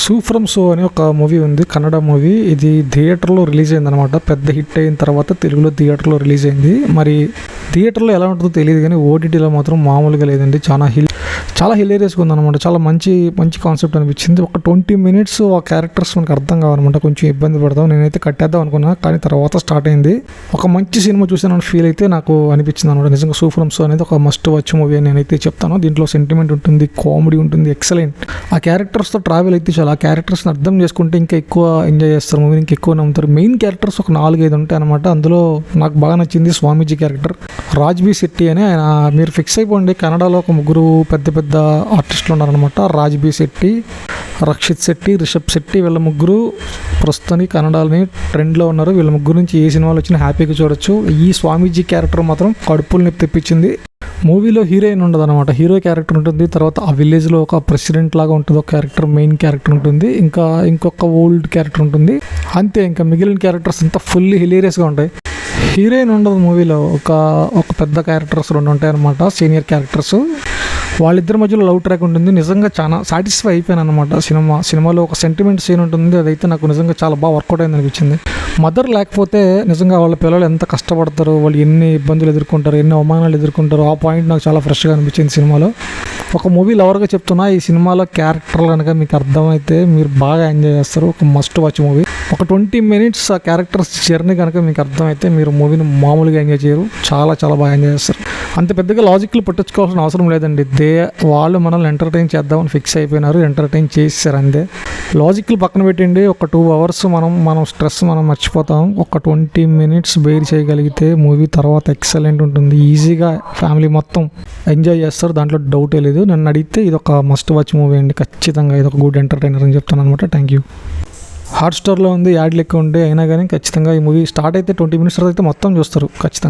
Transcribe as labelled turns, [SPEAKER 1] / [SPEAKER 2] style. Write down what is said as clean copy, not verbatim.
[SPEAKER 1] సూ from so అనే ఒక మూవీ ఉంది, కన్నడ మూవీ. ఇది థియేటర్లో రిలీజ్ అయింది అనమాట. పెద్ద హిట్ అయిన తర్వాత తెలుగులో థియేటర్లో రిలీజ్ అయింది. మరి థియేటర్లో ఎలా ఉంటుందో తెలియదు కానీ ఓటీటీలో మాత్రం మామూలుగా లేదండి. చాలా హిలేరియస్గా ఉందన్నమాట. చాలా మంచి కాన్సెప్ట్ అనిపించింది. ఒక 20 minutes ఆ క్యారెక్టర్స్ మనకు అర్థం కావాలన్నమాట. కొంచెం ఇబ్బంది పడతాం. నేనైతే కట్టేద్దాం అనుకున్నా, కానీ తర్వాత స్టార్ట్ అయింది. ఒక మంచి సినిమా చూసాను ఫీల్ అయితే నాకు అనిపించింది అనమాట. నిజంగా సూ ఫ్రమ్ సో అనేది ఒక మస్ట్ వాచ్ మూవీ అని నేనైతే చెప్తాను. దీంట్లో సెంటిమెంట్ ఉంటుంది, కామెడీ ఉంటుంది, ఎక్సలెంట్. ఆ క్యారెక్టర్స్తో ట్రావెల్ అయితే చాలా. ఆ క్యారెక్టర్స్ని అర్థం చేసుకుంటే ఇంకా ఎక్కువ ఎంజాయ్ చేస్తారు మూవీని, ఇంకా ఎక్కువ నమ్ముతారు. మెయిన్ క్యారెక్టర్స్ ఒక 4-5 ఉంటాయి అనమాట. అందులో నాకు బాగా నచ్చింది స్వామీజీ క్యారెక్టర్, రాజ్బీ శెట్టి అని. ఆయన మీరు ఫిక్స్ అయిపోండి, కన్నడలో ఒక ముగ్గురు పెద్ద ఆర్టిస్టులు ఉన్నారనమాట. రాజ్బీ శెట్టి, రక్షిత్ శెట్టి, రిషబ్ శెట్టి. వీళ్ళ ముగ్గురు ప్రస్తుతానికి కన్నడని ట్రెండ్లో ఉన్నారు. వీళ్ళ ముగ్గురు నుంచి ఏ సినిమాలు వచ్చినా హ్యాపీగా చూడొచ్చు. ఈ స్వామీజీ క్యారెక్టర్ మాత్రం కడుపులు నొప్పి తెప్పించింది. మూవీలో హీరోయిన్ ఉండదు అనమాట, హీరో క్యారెక్టర్ ఉంటుంది. తర్వాత ఆ విలేజ్లో ఒక ప్రెసిడెంట్ లాగా ఉంటుంది ఒక క్యారెక్టర్, మెయిన్ క్యారెక్టర్ ఉంటుంది. ఇంకా ఇంకొక ఓల్డ్ క్యారెక్టర్ ఉంటుంది. అంతే, ఇంకా మిగిలిన క్యారెక్టర్స్ అంతా ఫుల్ హిలేరియస్గా ఉంటాయి. హీరోయిన్ ఉండదు మూవీలో. ఒక పెద్ద క్యారెక్టర్స్ 2 ఉంటాయి అనమాట, సీనియర్ క్యారెక్టర్స్. వాళ్ళిద్దరి మధ్యలో లవ్ ట్రాక్ ఉంటుంది. నిజంగా చాలా సాటిస్ఫై అయిపోయాను అనమాట. సినిమాలో ఒక సెంటిమెంట్ సీన్ ఉంటుంది, అదైతే నాకు నిజంగా చాలా బాగా వర్కౌట్ అయింది అనిపించింది. మదర్ లేకపోతే నిజంగా వాళ్ళ పిల్లలు ఎంత కష్టపడతారు, వాళ్ళు ఎన్ని ఇబ్బందులు ఎదుర్కొంటారు, ఎన్ని అవమానాలు ఎదుర్కొంటారు, ఆ పాయింట్ నాకు చాలా ఫ్రెష్గా అనిపించింది సినిమాలో. ఒక మూవీ లవర్గా చెప్తున్నా, ఈ సినిమాలో క్యారెక్టర్లు కనుక మీకు అర్థమైతే మీరు బాగా ఎంజాయ్ చేస్తారు. ఒక మస్ట్ వాచ్ మూవీ. ఒక 20 minutes ఆ క్యారెక్టర్స్ జర్నీ కనుక మీకు అర్థమైతే మీరు మూవీని మామూలుగా ఎంజాయ్ చేయరు, చాలా బాగా ఎంజాయ్ చేస్తారు. అంత పెద్దగా లాజిక్లు పట్టించుకోవాల్సిన అవసరం లేదండి. వాళ్ళు మనల్ని ఎంటర్టైన్ చేద్దామని ఫిక్స్ అయిపోయినారు, ఎంటర్టైన్ చేస్తారు అంతే. లాజిక్లు పక్కన పెట్టండి. ఒక 2 hours మనం స్ట్రెస్ మర్చిపోతాం. ఒక 20 minutes బేర్ చేయగలిగితే మూవీ తర్వాత ఎక్సలెంట్ ఉంటుంది. ఈజీగా ఫ్యామిలీ మొత్తం ఎంజాయ్ చేస్తారు, దాంట్లో డౌటే లేదు. నన్ను అడిగితే ఇది ఒక మస్ట్ వాచ్ మూవీ అండి, ఖచ్చితంగా. ఇది ఒక గుడ్ ఎంటర్టైనర్ అని చెప్తాను అనమాట. Thank you. హాట్స్టార్లో ఉంది, యాడ్లు ఎక్కువ ఉంటే అయినా కానీ ఖచ్చితంగా ఈ మూవీ స్టార్ట్ అయితే 20 minutes తర్వాత అయితే మొత్తం చూస్తారు ఖచ్చితంగా.